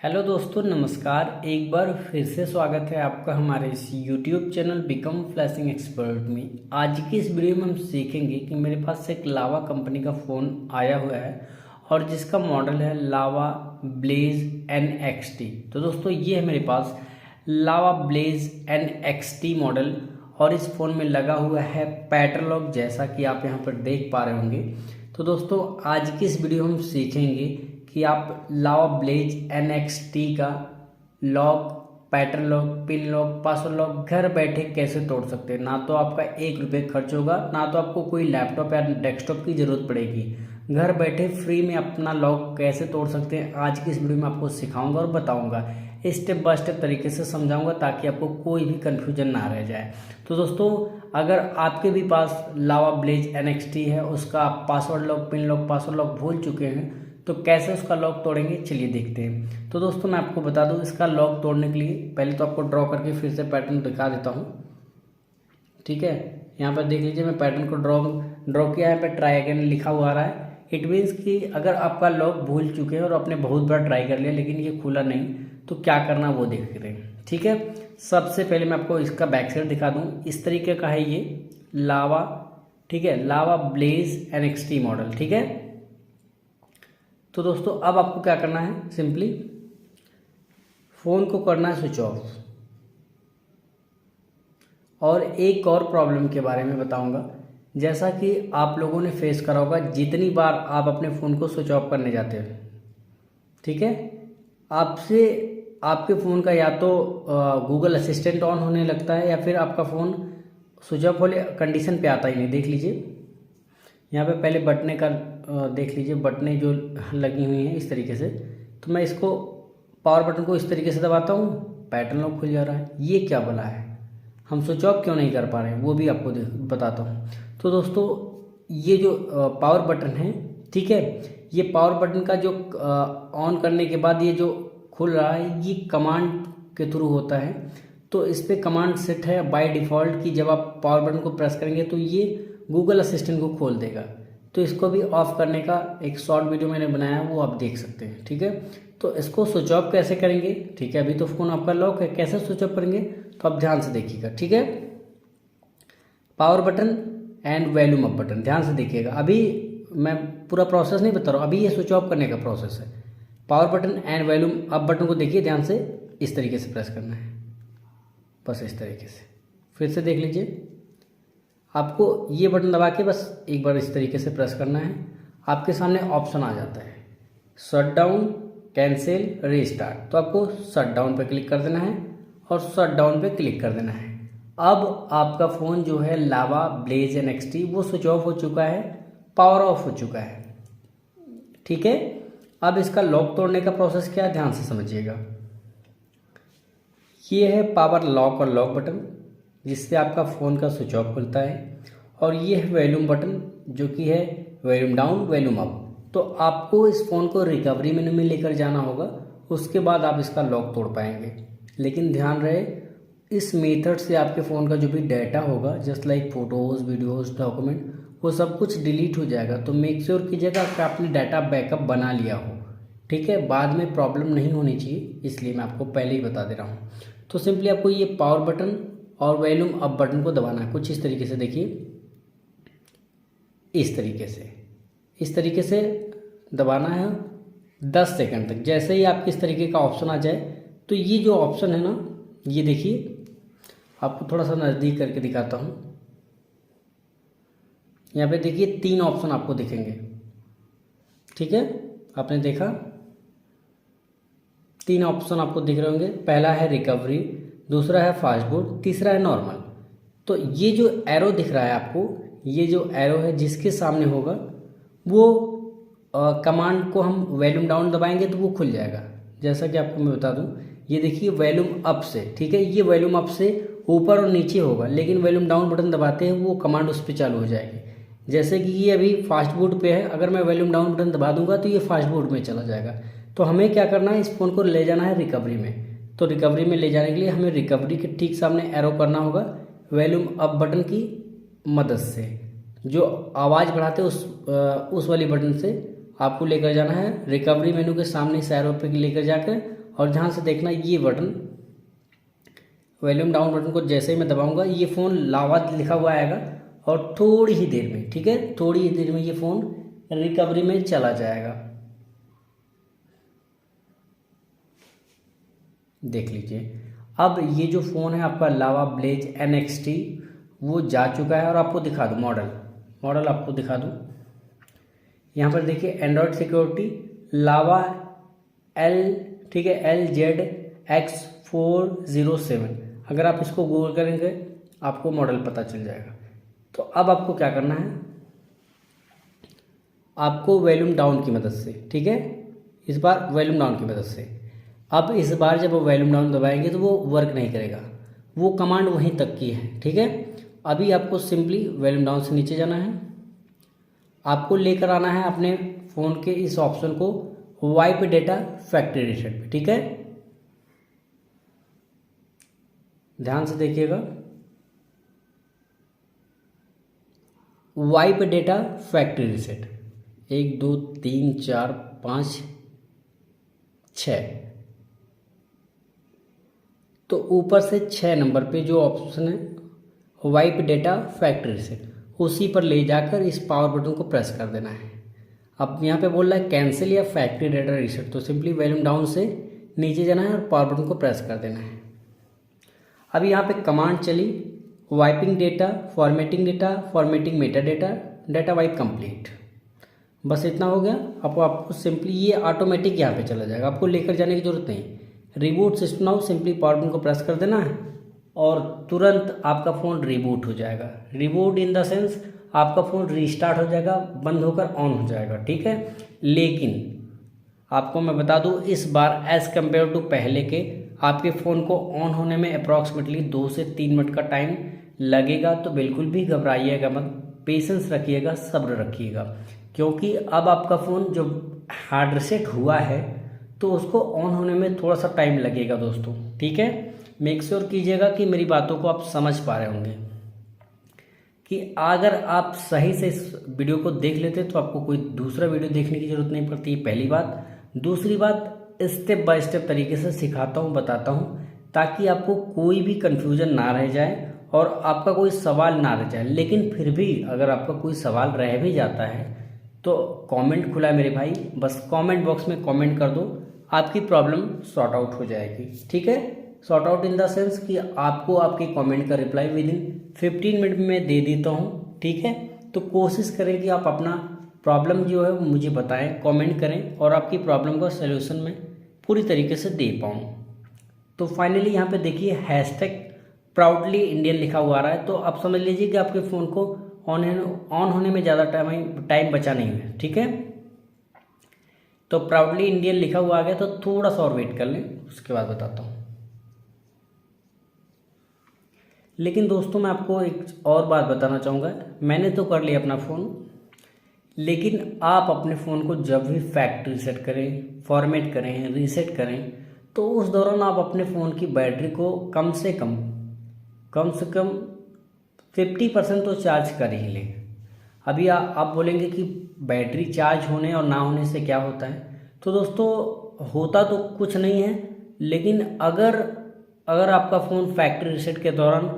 Hello दोस्तों, नमस्कार। एक बार फिर से स्वागत है आपका हमारे इस YouTube channel become flashing expert में। आज की इस वीडियो में हम सीखेंगे कि मेरे पास एक लावा कंपनी का फ़ोन आया हुआ है और जिसका मॉडल है लावा ब्लेज NXT। तो दोस्तों ये है मेरे पास लावा ब्लेज NXT मॉडल और इस फ़ोन में लगा हुआ है पैटर्न लॉक, जैसा कि आप यहाँ पर देख पा रहे होंगे। तो दोस्तों आज की इस वीडियो में हम सीखेंगे कि आप लावा ब्लेज NXT का lock, pattern lock, pin lock, password lock घर बैठे कैसे तोड़ सकते हैं। ना तो आपका 1 रुपये खर्च होगा, ना तो आपको कोई लैपटॉप या डेस्कटॉप की ज़रूरत पड़ेगी। घर बैठे फ्री में अपना लॉक कैसे तोड़ सकते हैं आज की इस वीडियो में आपको सिखाऊंगा और बताऊंगा, स्टेप बाय स्टेप तरीके से समझाऊंगा ताकि आपको कोई भी कन्फ्यूजन ना रह जाए। तो दोस्तों अगर आपके भी पास लावा ब्लेज NXT है, उसका आप pattern lock, pin lock, password lock भूल चुके हैं तो कैसे उसका लॉक तोड़ेंगे, चलिए देखते हैं। तो दोस्तों मैं आपको बता दूं, इसका लॉक तोड़ने के लिए पहले तो आपको ड्रॉ करके फिर से पैटर्न दिखा देता हूं। ठीक है, यहाँ पर देख लीजिए मैं पैटर्न को ड्रॉ किया है। यहाँ पर ट्राई अगेन लिखा हुआ आ रहा है। इट मीन्स कि अगर आपका लॉक भूल चुके हैं और आपने बहुत बार ट्राई कर लिया लेकिन ये खुला नहीं, तो क्या करना वो देख रहे हैं। ठीक है, सबसे पहले मैं आपको इसका बैक साइड दिखा दूँ। इस तरीके का है ये लावा, ठीक है, लावा ब्लेज NXT मॉडल। ठीक है, तो दोस्तों अब आपको क्या करना है, सिंपली फ़ोन को करना है स्विच ऑफ। और एक और प्रॉब्लम के बारे में बताऊंगा, जैसा कि आप लोगों ने फेस करा होगा जितनी बार आप अपने फ़ोन को स्विच ऑफ करने जाते हो। ठीक है, आपसे आपके फ़ोन का या तो गूगल असिस्टेंट ऑन होने लगता है या फिर आपका फ़ोन स्विच ऑफ वाले कंडीशन पे आता ही नहीं। देख लीजिए यहाँ पे पहले बटने का देख लीजिए, बटने जो लगी हुई हैं इस तरीके से। तो मैं इसको पावर बटन को इस तरीके से दबाता हूँ, पैटर्न लॉक खुल जा रहा है। ये क्या भला है, हम स्विच ऑफ क्यों नहीं कर पा रहे हैं वो भी आपको बताता हूँ। तो दोस्तों ये जो पावर बटन है, ठीक है, ये पावर बटन का जो ऑन करने के बाद ये जो खुल रहा है ये कमांड के थ्रू होता है। तो इस पर कमांड सेट है बाय डिफ़ॉल्ट कि जब आप पावर बटन को प्रेस करेंगे तो ये गूगल असिस्टेंट को खोल देगा। तो इसको भी ऑफ करने का एक शॉर्ट वीडियो मैंने बनाया, वो आप देख सकते हैं। ठीक है, तो इसको स्विच ऑफ कैसे करेंगे। ठीक है, अभी तो फ़ोन आपका लॉक है, कैसे स्विच ऑफ करेंगे तो आप ध्यान से देखिएगा। ठीक है, power button and volume up button, ध्यान से देखिएगा। अभी मैं पूरा प्रोसेस नहीं बता रहा हूँ, अभी ये स्विच ऑफ करने का प्रोसेस है। Power button and volume up button को देखिए ध्यान से, इस तरीके से प्रेस करना है, बस इस तरीके से। फिर से देख लीजिए, आपको ये बटन दबा के बस एक बार इस तरीके से प्रेस करना है। आपके सामने ऑप्शन आ जाता है शट डाउन, कैंसिल, रीस्टार्ट। तो आपको शट डाउन पर क्लिक कर देना है और शट डाउन पे क्लिक कर देना है। अब आपका फ़ोन जो है लावा ब्लेज NXT वो स्विच ऑफ हो चुका है, पावर ऑफ हो चुका है। ठीक है, अब इसका लॉक तोड़ने का प्रोसेस क्या है, ध्यान से समझिएगा। ये है पावर लॉक और लॉक बटन जिससे आपका फ़ोन का स्विच ऑफ खुलता है, और ये है वॉल्यूम बटन जो कि है वॉल्यूम डाउन, वॉल्यूम अप। तो आपको इस फ़ोन को रिकवरी मेनू में लेकर जाना होगा, उसके बाद आप इसका लॉक तोड़ पाएंगे। लेकिन ध्यान रहे, इस मेथड से आपके फ़ोन का जो भी डाटा होगा, just like photos, videos, document, वो सब कुछ डिलीट हो जाएगा। तो मेक श्योर कीजिएगा कि आपने डाटा बैकअप बना लिया हो। ठीक है, बाद में प्रॉब्लम नहीं होनी चाहिए, इसलिए मैं आपको पहले ही बता दे रहा हूँ। तो सिंपली आपको ये पावर बटन और वॉल्यूम अप बटन को दबाना है कुछ इस तरीके से। देखिए इस तरीके से दबाना है 10 सेकंड तक। जैसे ही आपके इस तरीके का ऑप्शन आ जाए तो ये जो ऑप्शन है ना, ये देखिए, आपको थोड़ा सा नज़दीक करके दिखाता हूँ। यहाँ पे देखिए 3 ऑप्शन आपको दिखेंगे। ठीक है, आपने देखा 3 ऑप्शन आपको दिख रहे होंगे। पहला है रिकवरी, दूसरा है फास्ट बूट, तीसरा है नॉर्मल। तो ये जो एरो दिख रहा है आपको, ये जो एरो है जिसके सामने होगा वो कमांड को हम वॉल्यूम डाउन दबाएंगे तो वो खुल जाएगा। जैसा कि आपको मैं बता दूं, ये देखिए वॉल्यूम अप से, ठीक है, ये वॉल्यूम अप से ऊपर और नीचे होगा, लेकिन वॉल्यूम डाउन बटन दबाते हैं वो कमांड उस पर चालू हो जाएगी। जैसे कि ये अभी फास्ट बूट पे है, अगर मैं वॉल्यूम डाउन बटन दबा दूंगा तो ये फास्ट बूट में चला जाएगा। तो हमें क्या करना है, इस फ़ोन को ले जाना है रिकवरी में। तो रिकवरी में ले जाने के लिए हमें रिकवरी के ठीक सामने एरो करना होगा वॉल्यूम अप बटन की मदद से। जो आवाज़ बढ़ाते उस वाली बटन से आपको लेकर जाना है रिकवरी मेनू के सामने, इस एरो पे लेकर जाकर और ध्यान से देखना, ये बटन वॉल्यूम डाउन बटन को जैसे ही मैं दबाऊंगा ये फ़ोन लावा लिखा हुआ आएगा और थोड़ी ही देर में, ठीक है, थोड़ी ही देर में ये फ़ोन रिकवरी में चला जाएगा। देख लीजिए, अब ये जो फ़ोन है आपका लावा ब्लेज NXT वो जा चुका है। और आपको दिखा दूँ मॉडल आपको दिखा दूँ, यहाँ पर देखिए एंड्रॉयड सिक्योरिटी लावा L, ठीक है, LZX407। अगर आप इसको गूगल करेंगे आपको मॉडल पता चल जाएगा। तो अब आपको क्या करना है, आपको वॉल्यूम डाउन की मदद से, ठीक है, इस बार वॉल्यूम डाउन की मदद से, अब इस बार जब वॉल्यूम डाउन दबाएंगे तो वो वर्क नहीं करेगा, वो कमांड वहीं तक की है, ठीक है। अभी आपको सिंपली वॉल्यूम डाउन से नीचे जाना है, आपको लेकर आना है अपने फ़ोन के इस ऑप्शन को वाइप डेटा फैक्ट्री रीसेट पे, ठीक है। ध्यान से देखिएगा, वाइप डेटा फैक्ट्री रीसेट 1 2 3 4 5 6, तो ऊपर से 6 नंबर पे जो ऑप्शन है वाइप डेटा फैक्ट्री रीसेट, उसी पर ले जाकर इस पावर बटन को प्रेस कर देना है। अब यहाँ पे बोल रहा है कैंसिल या फैक्ट्री डेटा रीसेट, तो सिंपली वॉल्यूम डाउन से नीचे जाना है और पावर बटन को प्रेस कर देना है। अभी यहाँ पे कमांड चली wiping data, formatting Meta data, data wipe complete, बस इतना हो गया। आपको सिंपली ये ऑटोमेटिक यहाँ पे चला जाएगा, आपको लेकर जाने की जरूरत नहीं। Reboot system now, simply power button को प्रेस कर देना है और तुरंत आपका फ़ोन रिबूट हो जाएगा। रिबूट इन द सेंस आपका फ़ोन रीस्टार्ट हो जाएगा, बंद होकर ऑन हो जाएगा, ठीक है। लेकिन आपको मैं बता दूं, इस बार एज़ कम्पेयर टू पहले के आपके फ़ोन को ऑन होने में अप्रॉक्सीमेटली 2 से 3 मिनट का टाइम लगेगा। तो बिल्कुल भी घबराइएगा मत, पेशेंस रखिएगा, सब्र रखिएगा, क्योंकि अब आपका फ़ोन जो हार्ड रीसेट हुआ है तो उसको ऑन होने में थोड़ा सा टाइम लगेगा दोस्तों, ठीक है। मेक श्योर कीजिएगा कि मेरी बातों को आप समझ पा रहे होंगे, कि अगर आप सही से इस वीडियो को देख लेते तो आपको कोई दूसरा वीडियो देखने की ज़रूरत नहीं पड़ती, पहली बात। दूसरी बात, स्टेप बाय स्टेप तरीके से सिखाता हूँ, बताता हूँ, ताकि आपको कोई भी कन्फ्यूजन ना रह जाए और आपका कोई सवाल ना रह जाए। लेकिन फिर भी अगर आपका कोई सवाल रह भी जाता है तो कमेंट खुला है मेरे भाई, बस कमेंट बॉक्स में कमेंट कर दो, आपकी प्रॉब्लम सॉर्ट आउट हो जाएगी, ठीक है। Sort out in the sense कि आपको आपके कमेंट का रिप्लाई विद इन 15 मिनट में दे देता हूँ, ठीक है। तो कोशिश करें कि आप अपना प्रॉब्लम जो है वो मुझे बताएं, कमेंट करें और आपकी प्रॉब्लम का सलूशन मैं पूरी तरीके से दे पाऊँ। तो फाइनली यहाँ पे देखिए हैशटैग प्राउडली इंडियन लिखा हुआ आ रहा है, तो आप समझ लीजिए कि आपके फ़ोन को ऑन होने में ज़्यादा टाइम बचा नहीं है, ठीक है। तो प्राउडली इंडियन लिखा हुआ आ गया, तो थोड़ा सा और वेट कर लें, उसके बाद बताता हूँ। लेकिन दोस्तों मैं आपको एक और बात बताना चाहूँगा, मैंने तो कर लिया अपना फ़ोन, लेकिन आप अपने फ़ोन को जब भी फैक्ट्री रीसेट करें, फॉर्मेट करें, रीसेट करें, तो उस दौरान आप अपने फ़ोन की बैटरी को कम से कम 50% तो चार्ज कर ही लें। अभी आप बोलेंगे कि बैटरी चार्ज होने और ना होने से क्या होता है, तो दोस्तों होता तो कुछ नहीं है, लेकिन अगर आपका फ़ोन फैक्ट्री रीसेट के दौरान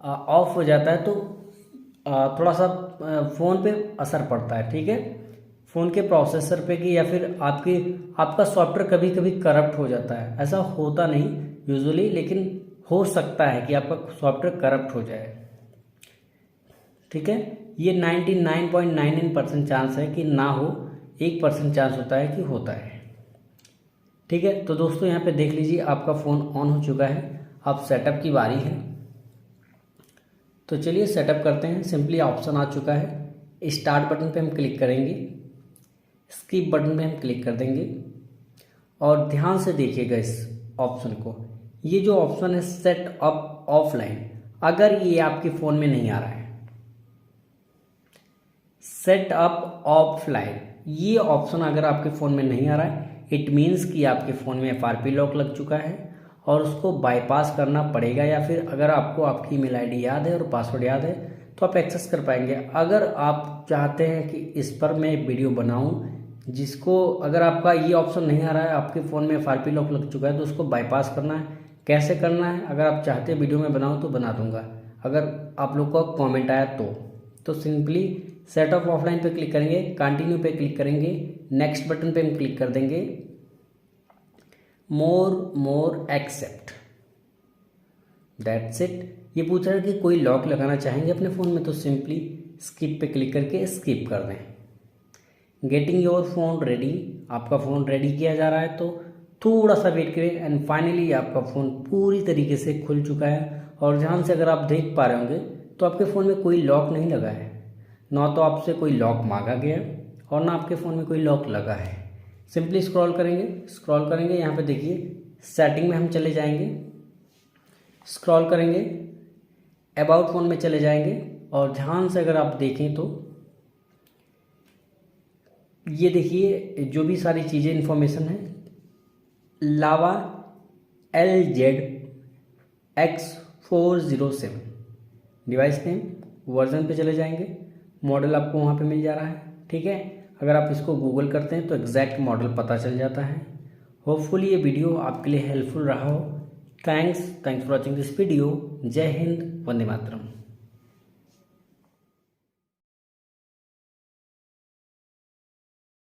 ऑफ हो जाता है तो थोड़ा सा फ़ोन पे असर पड़ता है, ठीक है, फ़ोन के प्रोसेसर पे कि या फिर आपका सॉफ्टवेयर कभी कभी करप्ट हो जाता है। ऐसा होता नहीं यूजुअली, लेकिन हो सकता है कि आपका सॉफ्टवेयर करप्ट हो जाए, ठीक है। ये 99.99% चांस है कि ना हो, 1% चांस होता है कि होता है, ठीक है। तो दोस्तों यहाँ पे देख लीजिए आपका फ़ोन ऑन हो चुका है, अब सेटअप की बारी है। तो चलिए सेटअप करते हैं। सिंपली ऑप्शन आ चुका है, स्टार्ट बटन पे हम क्लिक करेंगे, स्किप बटन पे हम क्लिक कर देंगे और ध्यान से देखिएगा इस ऑप्शन को। ये जो ऑप्शन है सेट अप ऑफलाइन, अगर ये आपके फ़ोन में नहीं आ रहा है, सेट अप ऑफलाइन, ये ऑप्शन अगर आपके फ़ोन में नहीं आ रहा है, इट मीन्स कि आपके फ़ोन में FRP लॉक लग चुका है और उसको बाईपास करना पड़ेगा, या फिर अगर आपको आपकी ईमेल आईडी याद है और पासवर्ड याद है तो आप एक्सेस कर पाएंगे। अगर आप चाहते हैं कि इस पर मैं वीडियो बनाऊं जिसको अगर आपका ये ऑप्शन नहीं आ रहा है, आपके फ़ोन में FRP लॉक लग चुका है, तो उसको बाईपास करना है। कैसे करना है, अगर आप चाहते हैं वीडियो में बनाऊँ तो बना दूंगा, अगर आप लोग का कमेंट आया तो सिंपली सेट ऑफ ऑफलाइन पे क्लिक करेंगे, कंटिन्यू पे क्लिक करेंगे, नेक्स्ट बटन पे हम क्लिक कर देंगे, मोर एक्सेप्ट, दैट्स इट। ये पूछ रहा है कि कोई लॉक लगाना चाहेंगे अपने फ़ोन में, तो सिंपली स्किप पे क्लिक करके स्किप कर दें। गेटिंग योर फोन रेडी, आपका फ़ोन रेडी किया जा रहा है, तो थोड़ा सा वेट करें एंड फाइनली आपका फ़ोन पूरी तरीके से खुल चुका है। और ध्यान से अगर आप देख पा रहे होंगे तो आपके फ़ोन में कोई लॉक नहीं लगा है, ना तो आपसे कोई लॉक मांगा गया और ना आपके फ़ोन में कोई लॉक लगा है। सिंपली स्क्रॉल करेंगे, यहाँ पे देखिए सेटिंग में हम चले जाएंगे, स्क्रॉल करेंगे, अबाउट फ़ोन में चले जाएंगे और ध्यान से अगर आप देखें तो ये देखिए जो भी सारी चीज़ें इन्फॉर्मेशन है, लावा LZ-X407 डिवाइस नेम, वर्जन पे चले जाएंगे, मॉडल आपको वहाँ पे मिल जा रहा है, ठीक है। अगर आप इसको गूगल करते हैं तो एग्जैक्ट मॉडल पता चल जाता है। होपफुली ये वीडियो आपके लिए हेल्पफुल रहा हो। Thanks for watching this video. जय हिंद, वंदे मातरम।